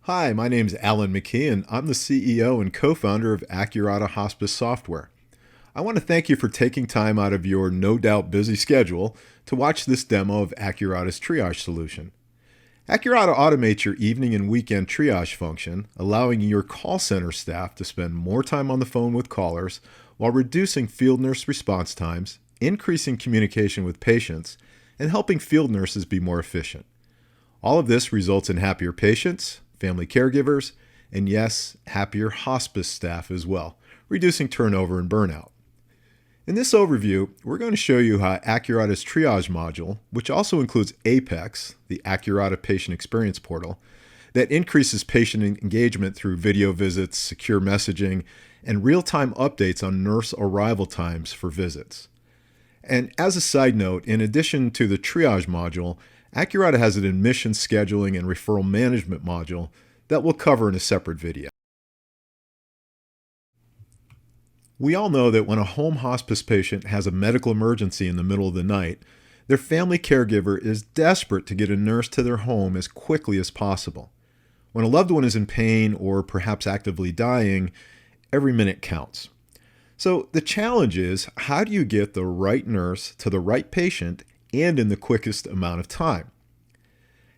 Hi, my name is Alan McKee, and I'm the CEO and co-founder of Acurata Hospice Software. I want to thank you for taking time out of your no doubt busy schedule to watch this demo of Acurata's triage solution. Acurata automates your evening and weekend triage function, allowing your call center staff to spend more time on the phone with callers while reducing field nurse response times, increasing communication with patients, and helping field nurses be more efficient. All of this results in happier patients, family caregivers, and yes, happier hospice staff as well, reducing turnover and burnout. In this overview, we're going to show you how Acurata's triage module, which also includes Apex, the Acurata Patient Experience Portal, that increases patient engagement through video visits, secure messaging, and real-time updates on nurse arrival times for visits. And as a side note, in addition to the triage module, Acurata has an admission scheduling and referral management module that we'll cover in a separate video. We all know that when a home hospice patient has a medical emergency in the middle of the night, their family caregiver is desperate to get a nurse to their home as quickly as possible. When a loved one is in pain or perhaps actively dying, every minute counts. So the challenge is, how do you get the right nurse to the right patient and in the quickest amount of time?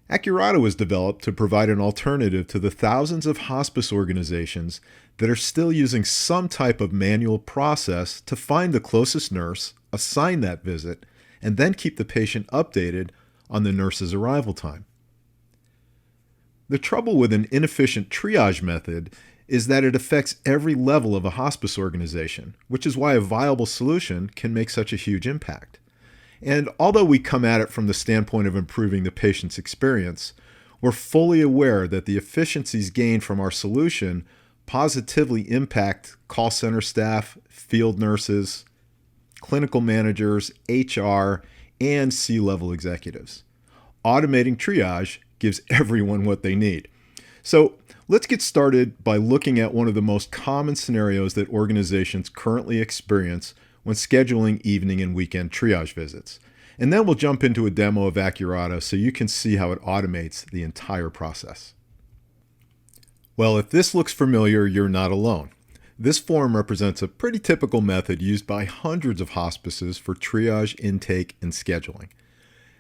Acurata was developed to provide an alternative to the thousands of hospice organizations that are still using some type of manual process to find the closest nurse, assign that visit, and then keep the patient updated on the nurse's arrival time. The trouble with an inefficient triage method is that it affects every level of a hospice organization, which is why a viable solution can make such a huge impact. And although we come at it from the standpoint of improving the patient's experience, we're fully aware that the efficiencies gained from our solution positively impact call center staff, field nurses, clinical managers, HR, and C-level executives. Automating triage gives everyone what they need. So let's get started by looking at one of the most common scenarios that organizations currently experience when scheduling evening and weekend triage visits. And then we'll jump into a demo of Acurata so you can see how it automates the entire process. Well, if this looks familiar, you're not alone. This form represents a pretty typical method used by hundreds of hospices for triage, intake, and scheduling.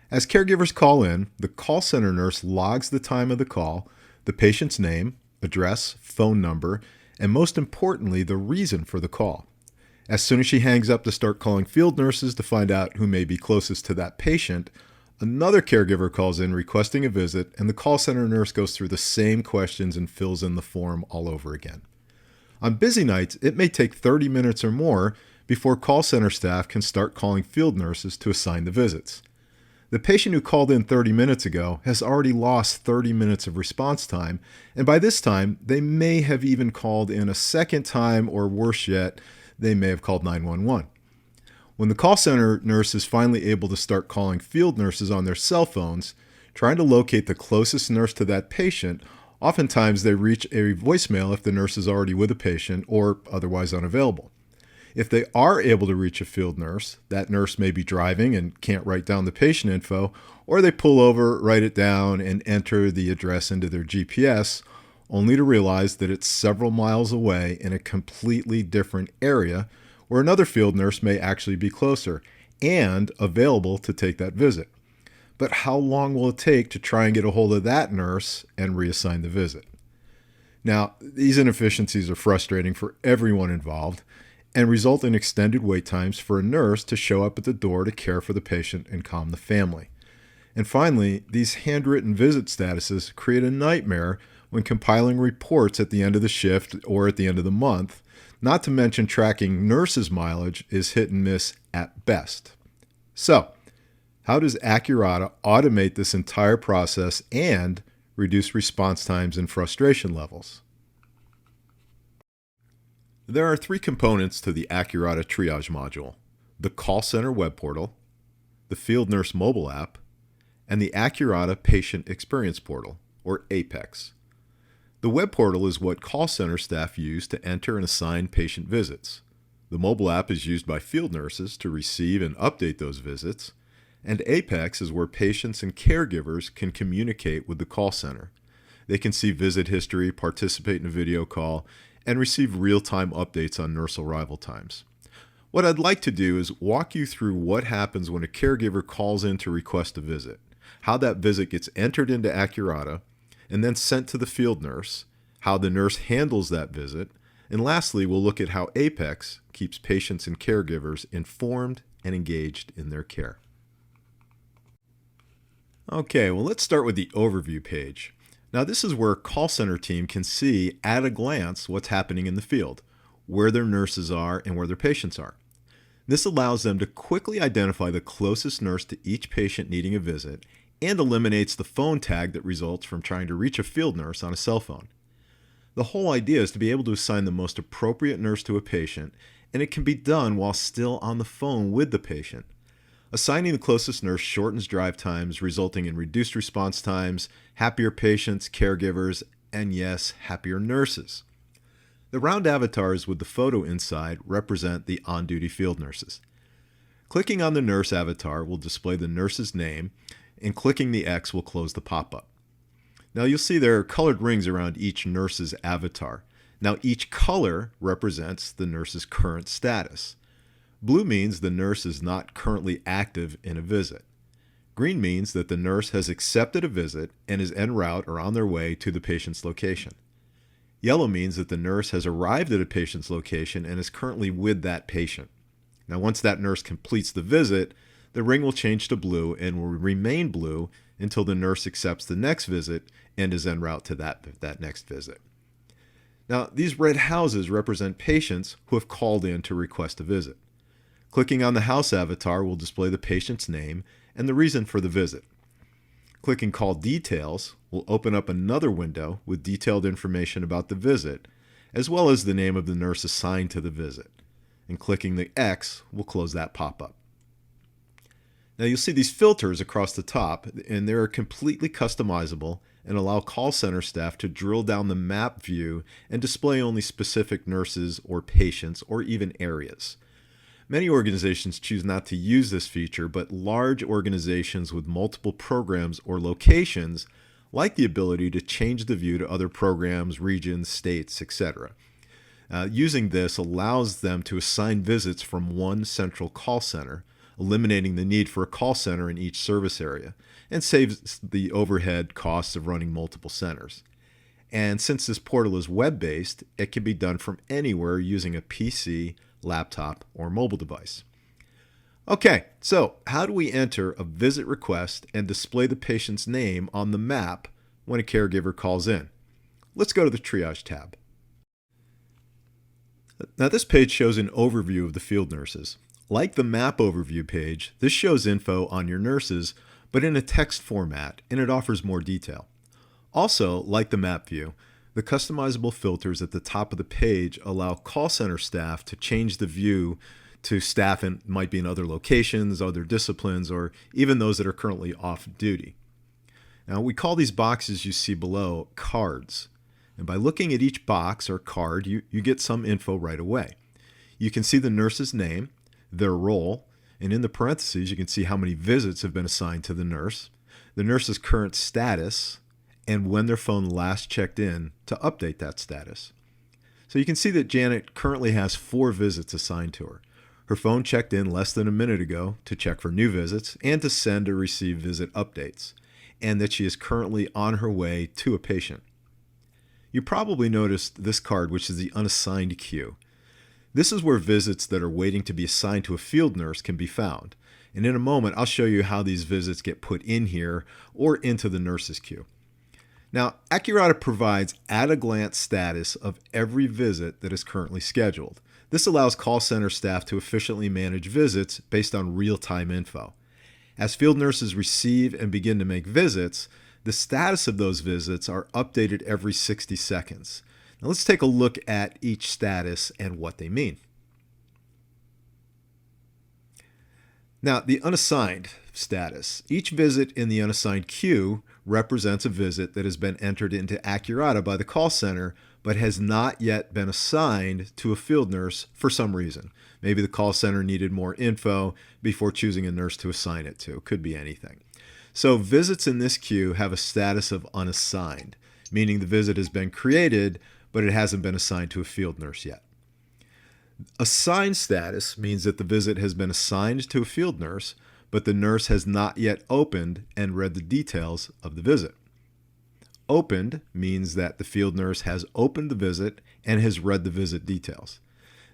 As caregivers call in, the call center nurse logs the time of the call, the patient's name, address, phone number, and most importantly, the reason for the call. As soon as she hangs up to start calling field nurses to find out who may be closest to that patient, another caregiver calls in requesting a visit, and the call center nurse goes through the same questions and fills in the form all over again. On busy nights, it may take 30 minutes or more before call center staff can start calling field nurses to assign the visits. The patient who called in 30 minutes ago has already lost 30 minutes of response time, and by this time, they may have even called in a second time, or worse yet, they may have called 911. When the call center nurse is finally able to start calling field nurses on their cell phones, trying to locate the closest nurse to that patient, oftentimes they reach a voicemail if the nurse is already with a patient or otherwise unavailable. If they are able to reach a field nurse, that nurse may be driving and can't write down the patient info, or they pull over, write it down, and enter the address into their GPS, only to realize that it's several miles away in a completely different area where another field nurse may actually be closer and available to take that visit. But how long will it take to try and get a hold of that nurse and reassign the visit? Now, these inefficiencies are frustrating for everyone involved and result in extended wait times for a nurse to show up at the door to care for the patient and calm the family. And finally, these handwritten visit statuses create a nightmare when compiling reports at the end of the shift or at the end of the month, not to mention tracking nurses' mileage is hit and miss at best. So, how does Acurata automate this entire process and reduce response times and frustration levels? There are three components to the Acurata triage module: the call center web portal, the field nurse mobile app, and the Acurata Patient Experience Portal, or Apex. The web portal is what call center staff use to enter and assign patient visits. The mobile app is used by field nurses to receive and update those visits, and Apex is where patients and caregivers can communicate with the call center. They can see visit history, participate in a video call, and receive real-time updates on nurse arrival times. What I'd like to do is walk you through what happens when a caregiver calls in to request a visit, how that visit gets entered into Acurata, and then sent to the field nurse, how the nurse handles that visit, and lastly, we'll look at how APEX keeps patients and caregivers informed and engaged in their care. Okay, well, let's start with the overview page. Now, this is where a call center team can see at a glance what's happening in the field, where their nurses are and where their patients are. This allows them to quickly identify the closest nurse to each patient needing a visit and eliminates the phone tag that results from trying to reach a field nurse on a cell phone. The whole idea is to be able to assign the most appropriate nurse to a patient, and it can be done while still on the phone with the patient. Assigning the closest nurse shortens drive times, resulting in reduced response times, happier patients, caregivers, and yes, happier nurses. The round avatars with the photo inside represent the on-duty field nurses. Clicking on the nurse avatar will display the nurse's name, and clicking the X will close the pop-up. Now you'll see there are colored rings around each nurse's avatar. Now each color represents the nurse's current status. Blue means the nurse is not currently active in a visit. Green means that the nurse has accepted a visit and is en route or on their way to the patient's location. Yellow means that the nurse has arrived at a patient's location and is currently with that patient. Now, once that nurse completes the visit, the ring will change to blue and will remain blue until the nurse accepts the next visit and is en route to that next visit. Now, these red houses represent patients who have called in to request a visit. Clicking on the house avatar will display the patient's name and the reason for the visit. Clicking Call Details will open up another window with detailed information about the visit, as well as the name of the nurse assigned to the visit. And clicking the X will close that pop-up. Now you'll see these filters across the top, and they're completely customizable and allow call center staff to drill down the map view and display only specific nurses or patients or even areas. Many organizations choose not to use this feature, but large organizations with multiple programs or locations like the ability to change the view to other programs, regions, states, etc. Using this allows them to assign visits from one central call center, eliminating the need for a call center in each service area, and saves the overhead costs of running multiple centers. And since this portal is web-based, it can be done from anywhere using a PC, laptop, or mobile device. Okay, so how do we enter a visit request and display the patient's name on the map when a caregiver calls in? Let's go to the Triage tab. Now this page shows an overview of the field nurses. Like the map overview page, this shows info on your nurses, but in a text format, and it offers more detail. Also, like the map view, the customizable filters at the top of the page allow call center staff to change the view to staff and might be in other locations, other disciplines, or even those that are currently off duty. Now, we call these boxes you see below cards. And by looking at each box or card, you get some info right away. You can see the nurse's name, their role, and in the parentheses, you can see how many visits have been assigned to the nurse's current status, and when their phone last checked in to update that status. So you can see that Janet currently has 4 visits assigned to her. Her phone checked in less than a minute ago to check for new visits and to send or receive visit updates, and that she is currently on her way to a patient. You probably noticed this card, which is the unassigned queue. This is where visits that are waiting to be assigned to a field nurse can be found. And in a moment, I'll show you how these visits get put in here or into the nurse's queue. Now, Acurata provides at-a-glance status of every visit that is currently scheduled. This allows call center staff to efficiently manage visits based on real-time info. As field nurses receive and begin to make visits, the status of those visits are updated every 60 seconds. Now let's take a look at each status and what they mean. Now, the unassigned status. Each visit in the unassigned queue represents a visit that has been entered into Acurata by the call center but has not yet been assigned to a field nurse for some reason. Maybe the call center needed more info before choosing a nurse to assign it to. Could be anything. So visits in this queue have a status of unassigned, meaning the visit has been created, but it hasn't been assigned to a field nurse yet. Assigned status means that the visit has been assigned to a field nurse, but the nurse has not yet opened and read the details of the visit. Opened means that the field nurse has opened the visit and has read the visit details.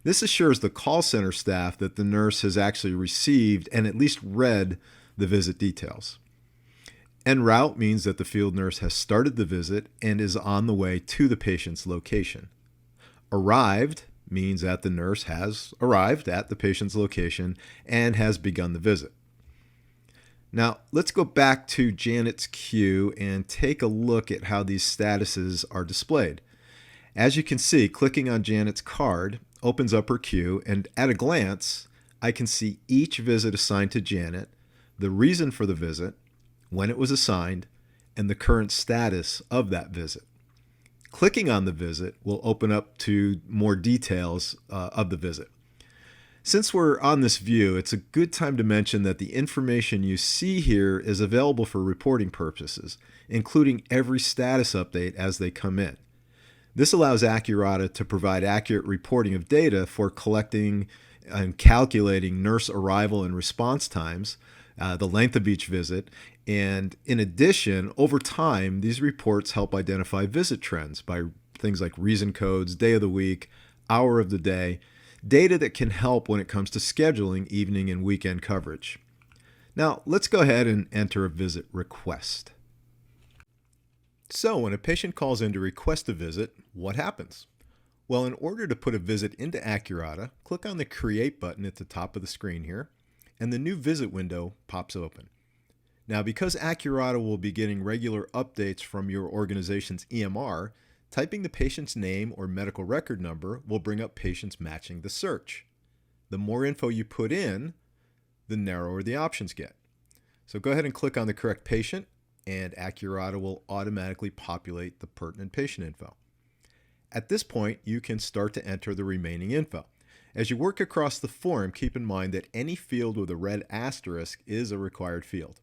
This assures the call center staff that the nurse has actually received and at least read the visit details. En route means that the field nurse has started the visit and is on the way to the patient's location. Arrived means that the nurse has arrived at the patient's location and has begun the visit. Now, let's go back to Janet's queue and take a look at how these statuses are displayed. As you can see, clicking on Janet's card opens up her queue, and at a glance, I can see each visit assigned to Janet, the reason for the visit, when it was assigned, and the current status of that visit. Clicking on the visit will open up to more details of the visit. Since we're on this view, it's a good time to mention that the information you see here is available for reporting purposes, including every status update as they come in. This allows Acurata to provide accurate reporting of data for collecting and calculating nurse arrival and response times, the length of each visit, and in addition, over time, these reports help identify visit trends by things like reason codes, day of the week, hour of the day, data that can help when it comes to scheduling evening and weekend coverage. Now, let's go ahead and enter a visit request. So, when a patient calls in to request a visit, what happens? Well, in order to put a visit into Acurata, click on the Create button at the top of the screen here, and the new visit window pops open. Now, because Acurata will be getting regular updates from your organization's EMR, typing the patient's name or medical record number will bring up patients matching the search. The more info you put in, the narrower the options get. So go ahead and click on the correct patient, and Acurata will automatically populate the pertinent patient info. At this point, you can start to enter the remaining info. As you work across the form, keep in mind that any field with a red asterisk is a required field.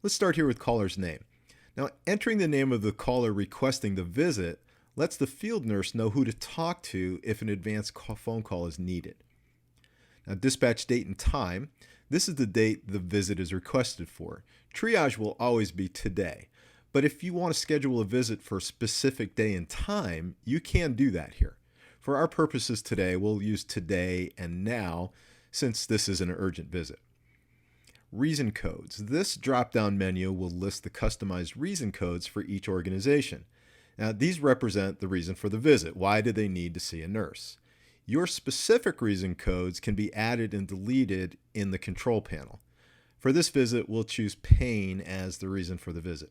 Let's start here with caller's name. Now, entering the name of the caller requesting the visit lets the field nurse know who to talk to if an advanced phone call is needed. Now, dispatch date and time. This is the date the visit is requested for. Triage will always be today, but if you want to schedule a visit for a specific day and time, you can do that here. For our purposes today, we'll use today and now since this is an urgent visit. Reason codes. This drop-down menu will list the customized reason codes for each organization. Now, these represent the reason for the visit. Why do they need to see a nurse? Your specific reason codes can be added and deleted in the control panel. For this visit, we'll choose pain as the reason for the visit.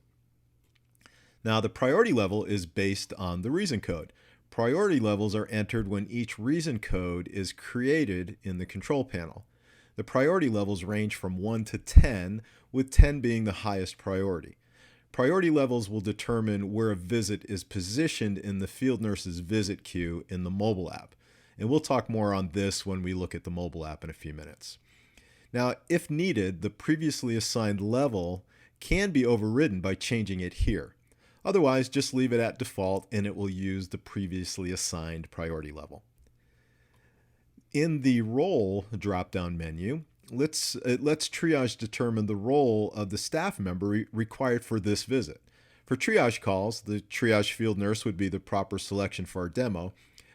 Now, the priority level is based on the reason code. Priority levels are entered when each reason code is created in the control panel. The priority levels range from 1 to 10, with 10 being the highest priority. Priority levels will determine where a visit is positioned in the field nurse's visit queue in the mobile app. And we'll talk more on this when we look at the mobile app in a few minutes. Now, if needed, the previously assigned level can be overridden by changing it here. Otherwise, just leave it at default and it will use the previously assigned priority level. In the role drop-down menu, let's triage determine the role of the staff member required for this visit. For triage calls, the triage field nurse would be the proper selection for our demo,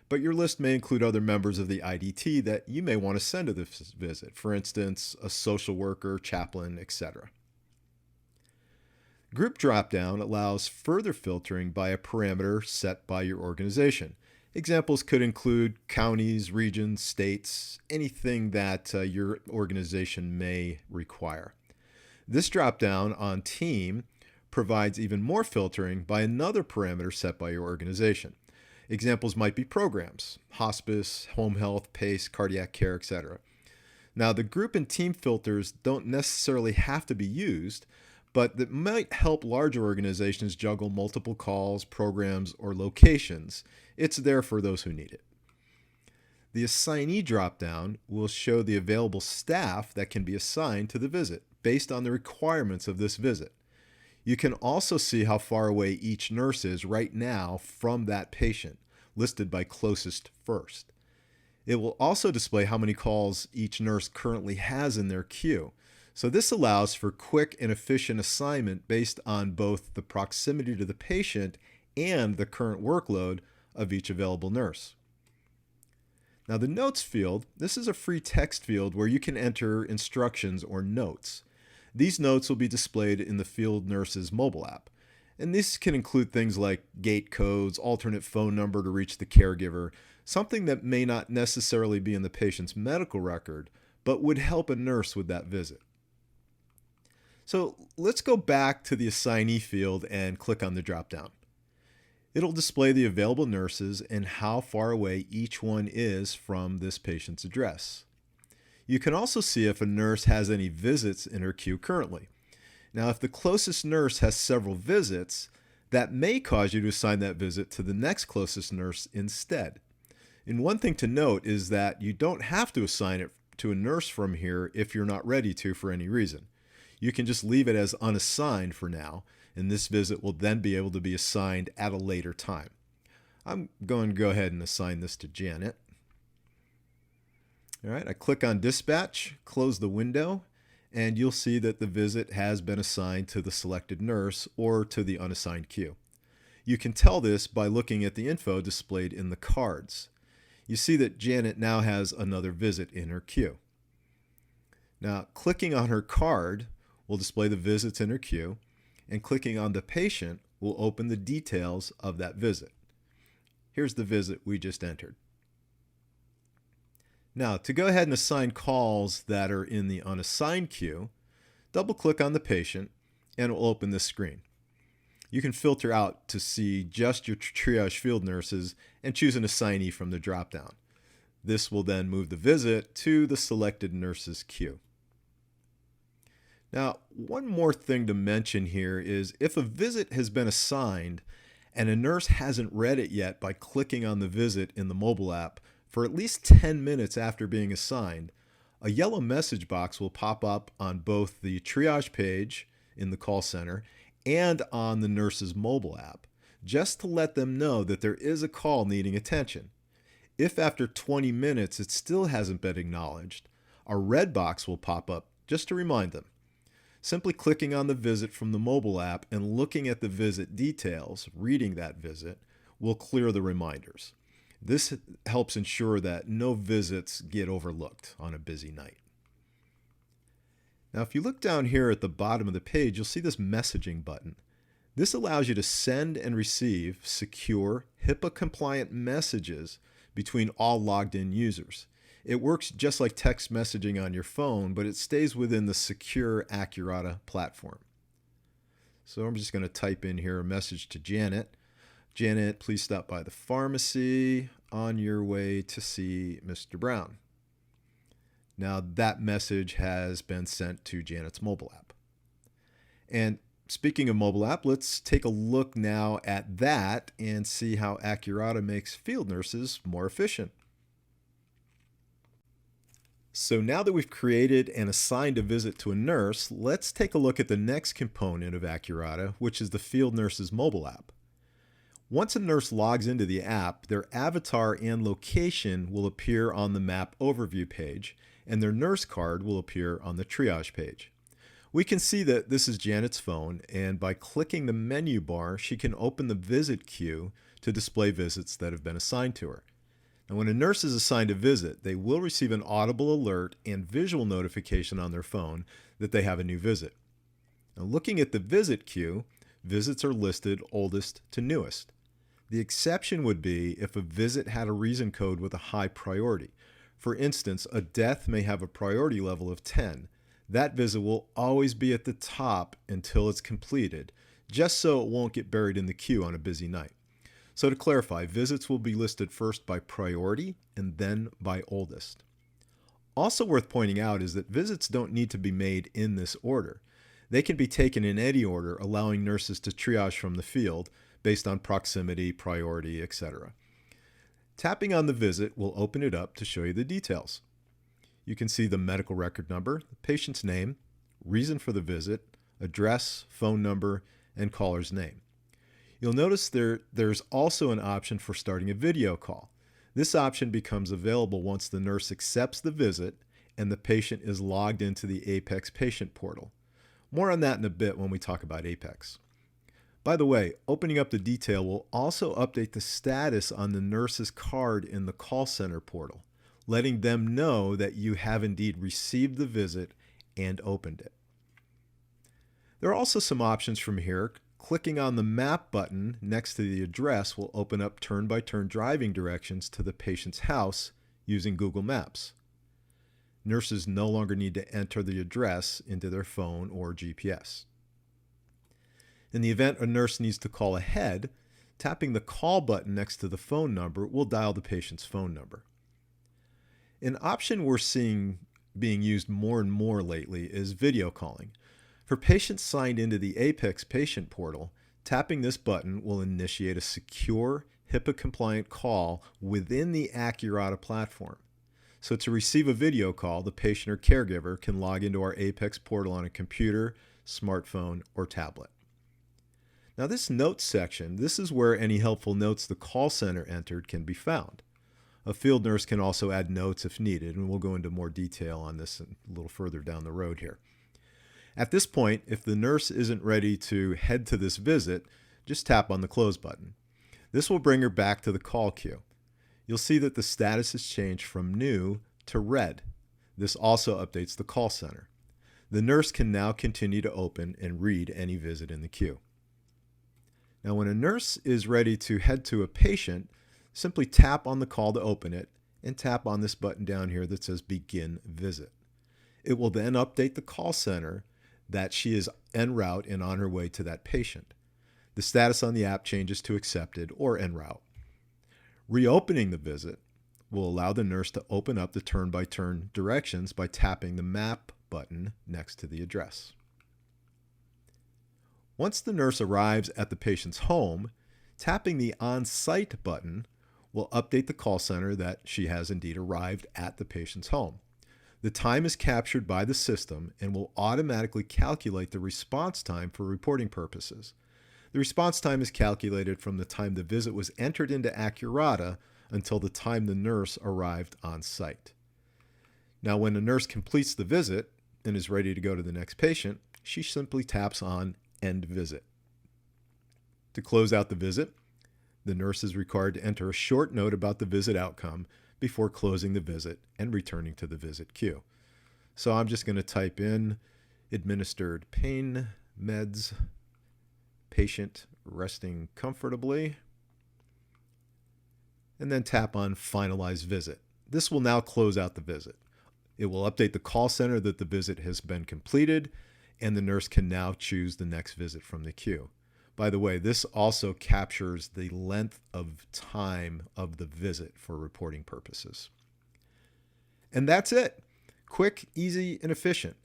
but your list may include other members of the IDT that you may want to send to this visit, for instance, a social worker, chaplain, etc. Group dropdown allows further filtering by a parameter set by your organization. Examples could include counties, regions, states, anything that your organization may require. This dropdown on team provides even more filtering by another parameter set by your organization. Examples might be programs, hospice, home health, PACE, cardiac care, etc. Now, the group and team filters don't necessarily have to be used, but that might help larger organizations juggle multiple calls, programs, or locations. It's there for those who need it. The assignee dropdown will show the available staff that can be assigned to the visit based on the requirements of this visit. You can also see how far away each nurse is right now from that patient, listed by closest first. It will also display how many calls each nurse currently has in their queue. So this allows for quick and efficient assignment based on both the proximity to the patient and the current workload of each available nurse. Now the notes field, this is a free text field where you can enter instructions or notes. These notes will be displayed in the field nurse's mobile app. And this can include things like gate codes, alternate phone number to reach the caregiver, something that may not necessarily be in the patient's medical record, but would help a nurse with that visit. So let's go back to the assignee field and click on the drop-down. It'll display the available nurses and how far away each one is from this patient's address. You can also see if a nurse has any visits in her queue currently. Now, if the closest nurse has several visits, that may cause you to assign that visit to the next closest nurse instead. And one thing to note is that you don't have to assign it to a nurse from here if you're not ready to for any reason. You can just leave it as unassigned for now, and this visit will then be able to be assigned at a later time. I'm going to go ahead and assign this to Janet. All right, I click on Dispatch, close the window, and you'll see that the visit has been assigned to the selected nurse or to the unassigned queue. You can tell this by looking at the info displayed in the cards. You see that Janet now has another visit in her queue. Now, clicking on her card will display the visits in her queue, and clicking on the patient will open the details of that visit. Here's the visit we just entered. Now, to go ahead and assign calls that are in the unassigned queue, double-click on the patient and it will open this screen. You can filter out to see just your triage field nurses and choose an assignee from the drop-down. This will then move the visit to the selected nurse's queue. Now, one more thing to mention here is if a visit has been assigned and a nurse hasn't read it yet by clicking on the visit in the mobile app, for at least 10 minutes after being assigned, a yellow message box will pop up on both the triage page in the call center and on the nurse's mobile app, just to let them know that there is a call needing attention. If after 20 minutes it still hasn't been acknowledged, a red box will pop up just to remind them. Simply clicking on the visit from the mobile app and looking at the visit details, reading that visit, will clear the reminders. This helps ensure that no visits get overlooked on a busy night. Now, if you look down here at the bottom of the page, you'll see this messaging button. This allows you to send and receive secure, HIPAA-compliant messages between all logged-in users. It works just like text messaging on your phone, but it stays within the secure Acurata platform. So I'm just going to type in here a message to Janet. Janet, please stop by the pharmacy on your way to see Mr. Brown. Now that message has been sent to Janet's mobile app. And speaking of mobile app, let's take a look now at that and see how Acurata makes field nurses more efficient. So now that we've created and assigned a visit to a nurse, let's take a look at the next component of Acurata, which is the field nurse's mobile app. Once a nurse logs into the app, their avatar and location will appear on the map overview page, and their nurse card will appear on the triage page. We can see that this is Janet's phone, and by clicking the menu bar, she can open the visit queue to display visits that have been assigned to her. Now, when a nurse is assigned a visit, they will receive an audible alert and visual notification on their phone that they have a new visit. Now, looking at the visit queue, visits are listed oldest to newest. The exception would be if a visit had a reason code with a high priority. For instance, a death may have a priority level of 10. That visit will always be at the top until it's completed, just so it won't get buried in the queue on a busy night. So to clarify, visits will be listed first by priority and then by oldest. Also worth pointing out is that visits don't need to be made in this order. They can be taken in any order, allowing nurses to triage from the field based on proximity, priority, etc. Tapping on the visit will open it up to show you the details. You can see the medical record number, the patient's name, reason for the visit, address, phone number, and caller's name. You'll notice there's also an option for starting a video call. This option becomes available once the nurse accepts the visit and the patient is logged into the Apex patient portal. More on that in a bit when we talk about Apex. By the way, opening up the detail will also update the status on the nurse's card in the call center portal, letting them know that you have indeed received the visit and opened it. There are also some options from here. Clicking on the map button next to the address will open up turn-by-turn driving directions to the patient's house using Google Maps. Nurses no longer need to enter the address into their phone or GPS. In the event a nurse needs to call ahead, tapping the call button next to the phone number will dial the patient's phone number. An option we're seeing being used more and more lately is video calling. For patients signed into the Apex patient portal, tapping this button will initiate a secure, HIPAA-compliant call within the Acurata platform. So to receive a video call, the patient or caregiver can log into our Apex portal on a computer, smartphone, or tablet. Now this notes section, this is where any helpful notes the call center entered can be found. A field nurse can also add notes if needed, and we'll go into more detail on this a little further down the road here. At this point, if the nurse isn't ready to head to this visit, just tap on the close button. This will bring her back to the call queue. You'll see that the status has changed from new to red. This also updates the call center. The nurse can now continue to open and read any visit in the queue. Now, when a nurse is ready to head to a patient, simply tap on the call to open it and tap on this button down here that says Begin Visit. It will then update the call center that she is en route and on her way to that patient. The status on the app changes to accepted or en route. Reopening the visit will allow the nurse to open up the turn-by-turn directions by tapping the map button next to the address. Once the nurse arrives at the patient's home, tapping the On-Site button will update the call center that she has indeed arrived at the patient's home. The time is captured by the system and will automatically calculate the response time for reporting purposes. The response time is calculated from the time the visit was entered into Acurata until the time the nurse arrived on site. Now, when a nurse completes the visit and is ready to go to the next patient, she simply taps on End Visit. To close out the visit, the nurse is required to enter a short note about the visit outcome before closing the visit and returning to the visit queue. So I'm just going to type in administered pain meds, patient resting comfortably, and then tap on Finalize Visit. This will now close out the visit. It will update the call center that the visit has been completed, and the nurse can now choose the next visit from the queue. By the way, this also captures the length of time of the visit for reporting purposes. And that's it. Quick, easy, and efficient.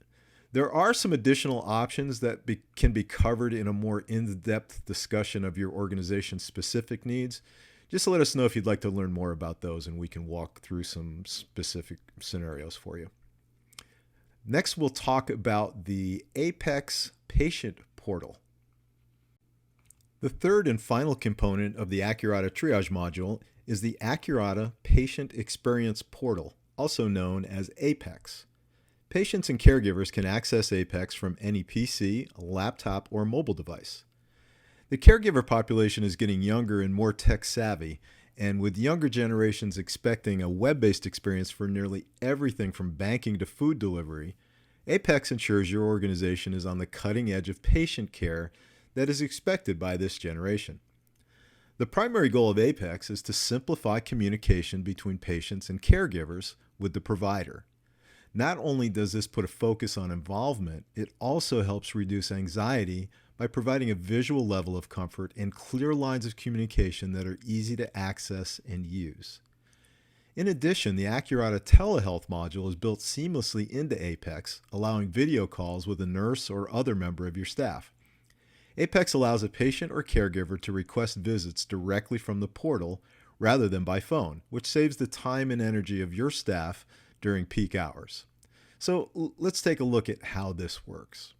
There are some additional options that can be covered in a more in-depth discussion of your organization's specific needs. Just let us know if you'd like to learn more about those, and we can walk through some specific scenarios for you. Next, we'll talk about the Apex Patient Portal. The third and final component of the Acurata Triage module is the Acurata Patient Experience Portal, also known as Apex. Patients and caregivers can access Apex from any PC, laptop, or mobile device. The caregiver population is getting younger and more tech-savvy, and with younger generations expecting a web-based experience for nearly everything from banking to food delivery, Apex ensures your organization is on the cutting edge of patient care that is expected by this generation. The primary goal of Apex is to simplify communication between patients and caregivers with the provider. Not only does this put a focus on involvement, it also helps reduce anxiety by providing a visual level of comfort and clear lines of communication that are easy to access and use. In addition, the Acurata telehealth module is built seamlessly into Apex, allowing video calls with a nurse or other member of your staff. Apex allows a patient or caregiver to request visits directly from the portal rather than by phone, which saves the time and energy of your staff during peak hours. So let's take a look at how this works.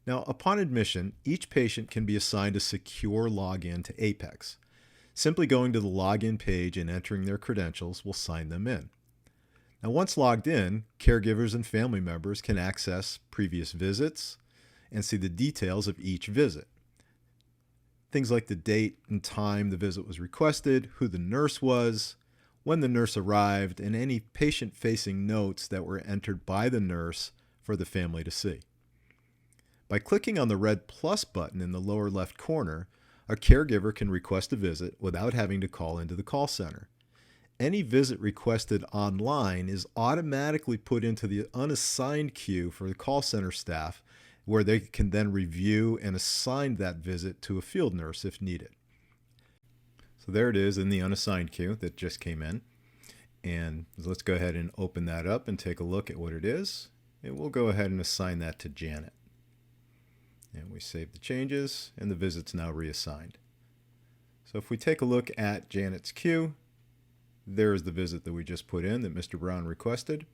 Now, upon admission, each patient can be assigned a secure login to Apex. Simply going to the login page and entering their credentials will sign them in. Now, once logged in, caregivers and family members can access previous visits and see the details of each visit. Things like the date and time the visit was requested, who the nurse was, when the nurse arrived, and any patient-facing notes that were entered by the nurse for the family to see. By clicking on the red plus button in the lower left corner, a caregiver can request a visit without having to call into the call center. Any visit requested online is automatically put into the unassigned queue for the call center staff, where they can then review and assign that visit to a field nurse if needed. So there it is in the unassigned queue that just came in. And let's go ahead and open that up and take a look at what it is. And we'll go ahead and assign that to Janet. And we save the changes, and the visit's now reassigned. So if we take a look at Janet's queue, there's the visit that we just put in that Mr. Brown requested.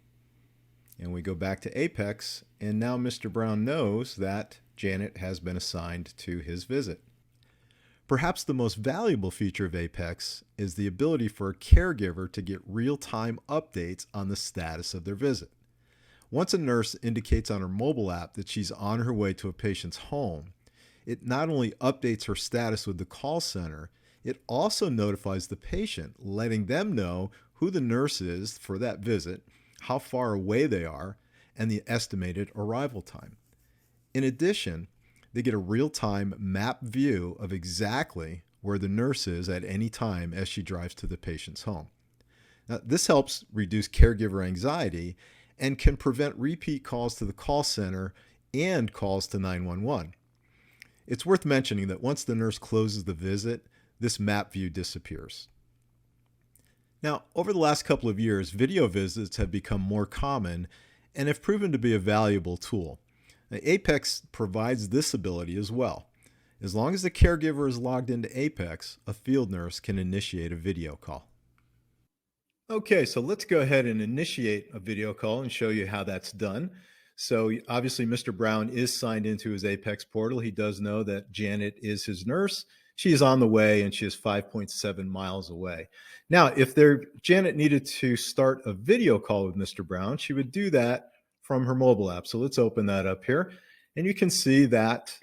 And we go back to Apex, and now Mr. Brown knows that Janet has been assigned to his visit. Perhaps the most valuable feature of Apex is the ability for a caregiver to get real-time updates on the status of their visit. Once a nurse indicates on her mobile app that she's on her way to a patient's home, it not only updates her status with the call center, it also notifies the patient, letting them know who the nurse is for that visit, how far away they are, and the estimated arrival time. In addition, they get a real-time map view of exactly where the nurse is at any time as she drives to the patient's home. Now, this helps reduce caregiver anxiety and can prevent repeat calls to the call center and calls to 911. It's worth mentioning that once the nurse closes the visit, this map view disappears. Now, over the last couple of years, video visits have become more common and have proven to be a valuable tool. Now, Apex provides this ability as well. As long as the caregiver is logged into Apex, a field nurse can initiate a video call. Okay, so let's go ahead and initiate a video call and show you how that's done. So obviously Mr. Brown is signed into his Apex portal. He does know that Janet is his nurse. She is on the way and she is 5.7 miles away. Now, if Janet needed to start a video call with Mr. Brown, she would do that from her mobile app. So let's open that up here. And you can see that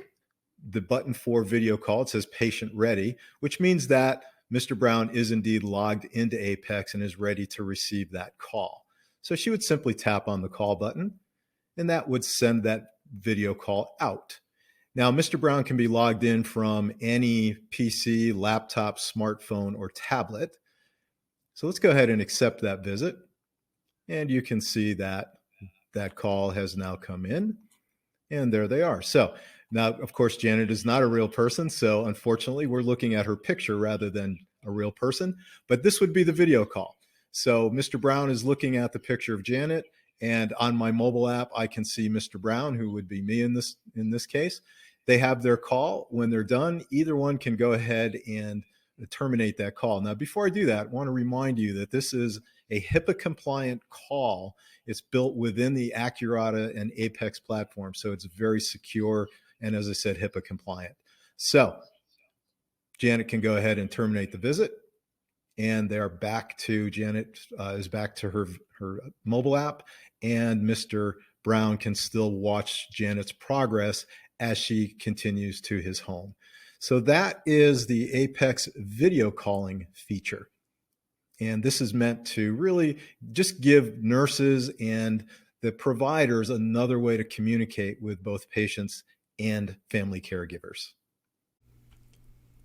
the button for video call, it says patient ready, which means that Mr. Brown is indeed logged into Apex and is ready to receive that call. So she would simply tap on the call button, and that would send that video call out. Now, Mr. Brown can be logged in from any PC, laptop, smartphone, or tablet. So let's go ahead and accept that visit. And you can see that that call has now come in, and there they are. So now, of course, Janet is not a real person, so unfortunately, we're looking at her picture rather than a real person, but this would be the video call. So Mr. Brown is looking at the picture of Janet, and on my mobile app, I can see Mr. Brown, who would be me in this case. They have their call. When they're done, either one can go ahead and terminate that call. Now, before I do that, I want to remind you that this is a HIPAA-compliant call. It's built within the Acurata and Apex platform, so it's very secure and, as I said, HIPAA compliant. So Janet can go ahead and terminate the visit, and they are back to Janet is back to her mobile app, and Mr. Brown can still watch Janet's progress as she continues to his home. So that is the Apex video calling feature. And this is meant to really just give nurses and the providers another way to communicate with both patients and family caregivers.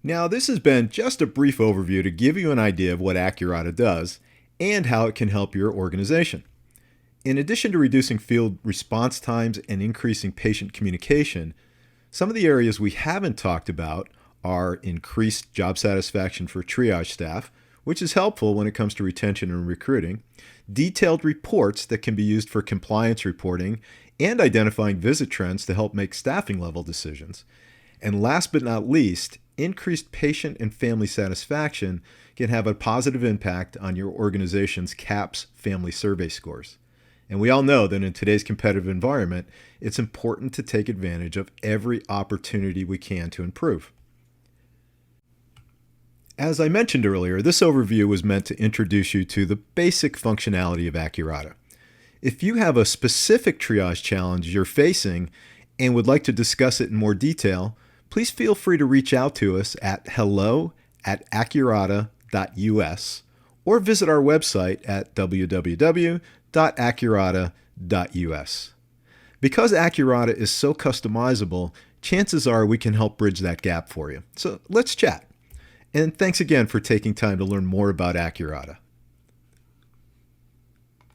Now, this has been just a brief overview to give you an idea of what Acurata does and how it can help your organization. In addition to reducing field response times and increasing patient communication, some of the areas we haven't talked about are increased job satisfaction for triage staff, which is helpful when it comes to retention and recruiting, detailed reports that can be used for compliance reporting and identifying visit trends to help make staffing level decisions, and last but not least, increased patient and family satisfaction can have a positive impact on your organization's CAHPS Family Survey scores. And we all know that in today's competitive environment, it's important to take advantage of every opportunity we can to improve. As I mentioned earlier, this overview was meant to introduce you to the basic functionality of Acurata. If you have a specific triage challenge you're facing and would like to discuss it in more detail, please feel free to reach out to us at hello@acurata.us or visit our website at www.acurata.us. Because Acurata is so customizable, chances are we can help bridge that gap for you. So let's chat. And thanks again for taking time to learn more about Acurata.